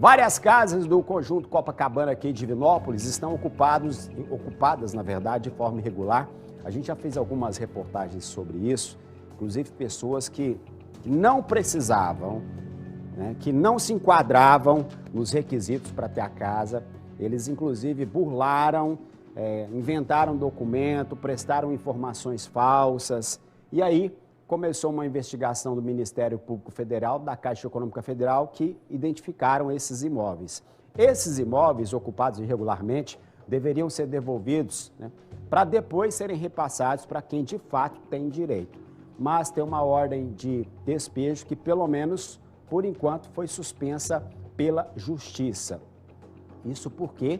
Várias casas do conjunto Copacabana aqui de Divinópolis estão ocupadas, na verdade, de forma irregular. A gente já fez algumas reportagens sobre isso, inclusive pessoas que não precisavam, né, que não se enquadravam nos requisitos para ter a casa. Eles, inclusive, burlaram, inventaram documento, prestaram informações falsas. E aí começou uma investigação do Ministério Público Federal, da Caixa Econômica Federal, que identificaram esses imóveis. Esses imóveis ocupados irregularmente deveriam ser devolvidos, né, para depois serem repassados para quem de fato tem direito. Mas tem uma ordem de despejo que, pelo menos, por enquanto, foi suspensa pela Justiça. Isso porque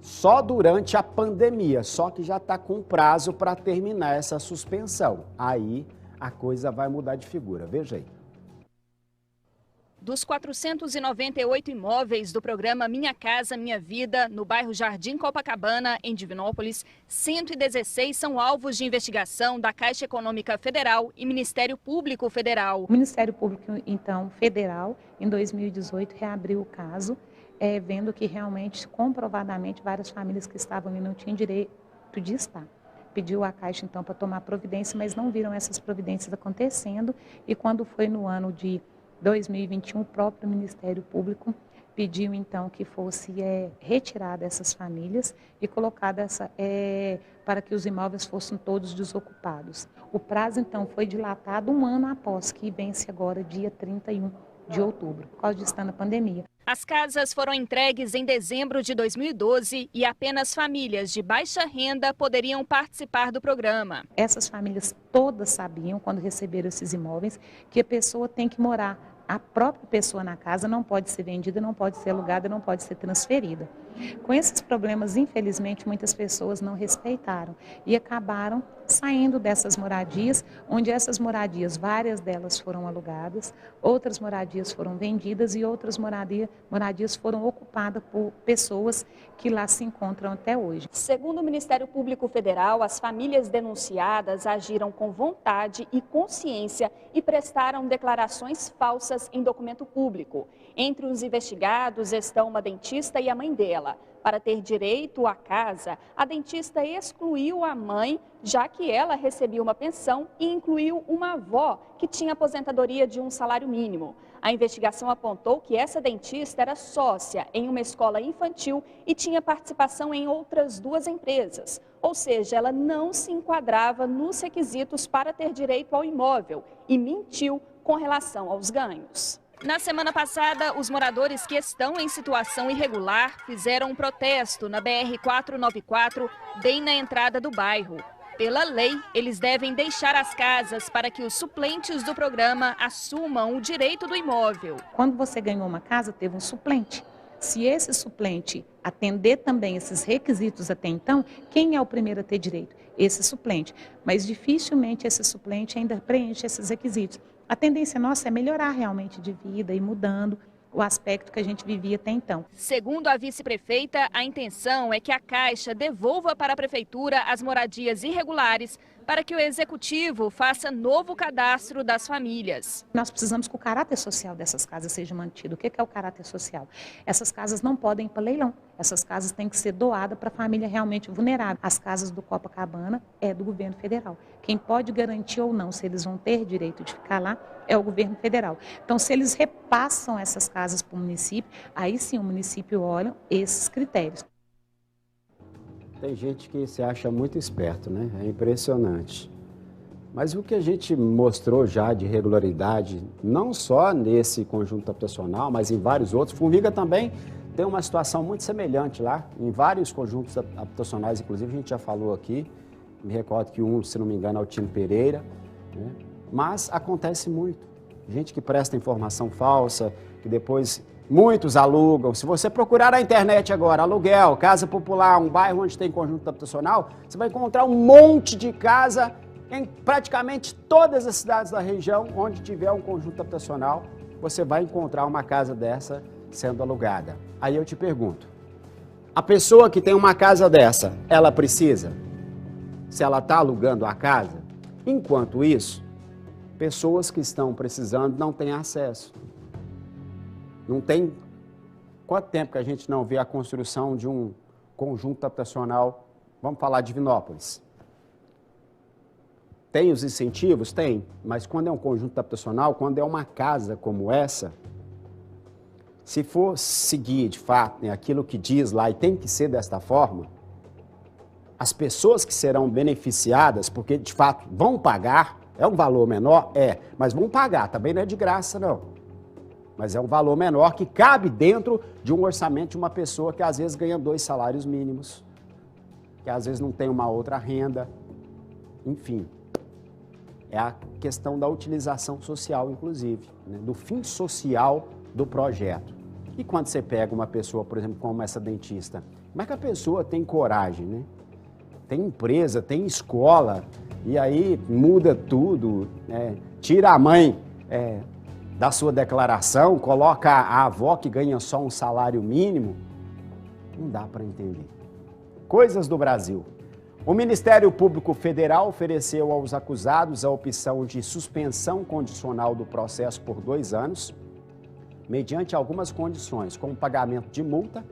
só durante a pandemia, só que já está com prazo para terminar essa suspensão. Aí a coisa vai mudar de figura. Veja aí. Dos 498 imóveis do programa Minha Casa Minha Vida, no bairro Jardim Copacabana, em Divinópolis, 116 são alvos de investigação da Caixa Econômica Federal e Ministério Público Federal. O Ministério Público, então, Federal, em 2018, reabriu o caso, vendo que realmente, comprovadamente, várias famílias que estavam ali não tinham direito de estar. Pediu a Caixa, então, para tomar providência, mas não viram essas providências acontecendo. E quando foi no ano de 2021, o próprio Ministério Público pediu, então, que fosse retirada essas famílias e colocada para que os imóveis fossem todos desocupados. O prazo, então, foi dilatado um ano após, que vence agora, dia 31 de outubro, por causa de estar na pandemia. As casas foram entregues em dezembro de 2012 e apenas famílias de baixa renda poderiam participar do programa. Essas famílias todas sabiam, quando receberam esses imóveis, que a pessoa tem que morar. A própria pessoa na casa não pode ser vendida, não pode ser alugada, não pode ser transferida. Com esses problemas, infelizmente, muitas pessoas não respeitaram e acabaram saindo dessas moradias, onde essas moradias, várias delas foram alugadas, outras moradias foram vendidas e outras moradias foram ocupadas por pessoas que lá se encontram até hoje. Segundo o Ministério Público Federal, as famílias denunciadas agiram com vontade e consciência e prestaram declarações falsas em documento público. Entre os investigados estão uma dentista e a mãe dela. Para ter direito à casa, a dentista excluiu a mãe, já que ela recebia uma pensão, e incluiu uma avó que tinha aposentadoria de um salário mínimo. A investigação apontou que essa dentista era sócia em uma escola infantil e tinha participação em outras duas empresas. Ou seja, ela não se enquadrava nos requisitos para ter direito ao imóvel e mentiu com relação aos ganhos. Na semana passada, os moradores que estão em situação irregular fizeram um protesto na BR-494, bem na entrada do bairro. Pela lei, eles devem deixar as casas para que os suplentes do programa assumam o direito do imóvel. Quando você ganhou uma casa, teve um suplente. Se esse suplente atender também esses requisitos até então, quem é o primeiro a ter direito? Esse suplente. Mas dificilmente esse suplente ainda preenche esses requisitos. A tendência nossa é melhorar realmente de vida e mudando o aspecto que a gente vivia até então. Segundo a vice-prefeita, a intenção é que a Caixa devolva para a Prefeitura as moradias irregulares para que o Executivo faça novo cadastro das famílias. Nós precisamos que o caráter social dessas casas seja mantido. O que é o caráter social? Essas casas não podem ir para leilão. Essas casas têm que ser doadas para a família realmente vulnerável. As casas do Copacabana é do governo federal. Quem pode garantir ou não se eles vão ter direito de ficar lá é o governo federal. Então, se eles repassam essas casas para o município, aí sim o município olha esses critérios. Tem gente que se acha muito esperto, né? É impressionante. Mas o que a gente mostrou já de irregularidade, não só nesse conjunto habitacional, mas em vários outros, Formiga também tem uma situação muito semelhante lá, em vários conjuntos habitacionais, inclusive a gente já falou aqui, me recordo que um, se não me engano, é o Tino Pereira, né? Mas acontece muito. Gente que presta informação falsa, que depois muitos alugam. Se você procurar na internet agora, aluguel, casa popular, um bairro onde tem conjunto habitacional, você vai encontrar um monte de casa em praticamente todas as cidades da região onde tiver um conjunto habitacional, você vai encontrar uma casa dessa sendo alugada. Aí eu te pergunto, a pessoa que tem uma casa dessa, ela precisa? Se ela está alugando a casa, enquanto isso, pessoas que estão precisando não têm acesso. Não tem Quanto tempo que a gente não vê a construção de um conjunto habitacional? Vamos falar de Divinópolis. Tem os incentivos? Tem. Mas quando é um conjunto habitacional, quando é uma casa como essa, se for seguir de fato, né, aquilo que diz lá e tem que ser desta forma, as pessoas que serão beneficiadas, porque de fato vão pagar, é um valor menor? É, mas vão pagar, também não é de graça não. Mas é um valor menor que cabe dentro de um orçamento de uma pessoa que às vezes ganha 2 salários mínimos, que às vezes não tem uma outra renda, enfim. É a questão da utilização social, inclusive, né, do fim social do projeto. E quando você pega uma pessoa, por exemplo, como essa dentista, como é que a pessoa tem coragem, né? Tem empresa, tem escola, e aí muda tudo, tira a mãe da sua declaração, coloca a avó que ganha só um salário mínimo. Não dá para entender. Coisas do Brasil. O Ministério Público Federal ofereceu aos acusados a opção de suspensão condicional do processo por 2 anos, mediante algumas condições, como pagamento de multa,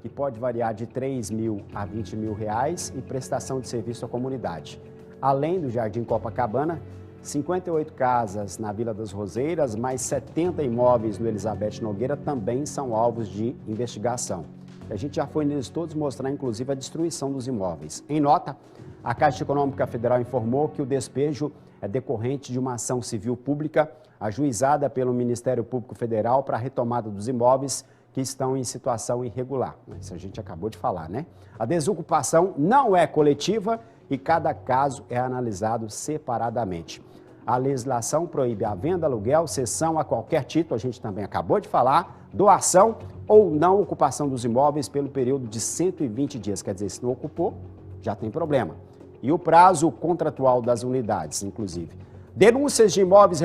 que pode variar de R$3 mil a R$20 mil, e prestação de serviço à comunidade. Além do Jardim Copacabana, 58 casas na Vila das Roseiras, mais 70 imóveis no Elizabeth Nogueira também são alvos de investigação. A gente já foi neles todos mostrar, inclusive, a destruição dos imóveis. Em nota, a Caixa Econômica Federal informou que o despejo é decorrente de uma ação civil pública ajuizada pelo Ministério Público Federal para a retomada dos imóveis que estão em situação irregular. Isso a gente acabou de falar, né? A desocupação não é coletiva e cada caso é analisado separadamente. A legislação proíbe a venda, aluguel, cessão a qualquer título, a gente também acabou de falar, doação ou não ocupação dos imóveis pelo período de 120 dias. Quer dizer, se não ocupou, já tem problema. E o prazo contratual das unidades, inclusive. Denúncias de imóveis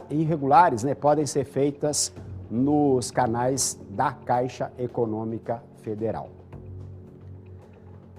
irregulares, né, podem ser feitas nos canais da Caixa Econômica Federal.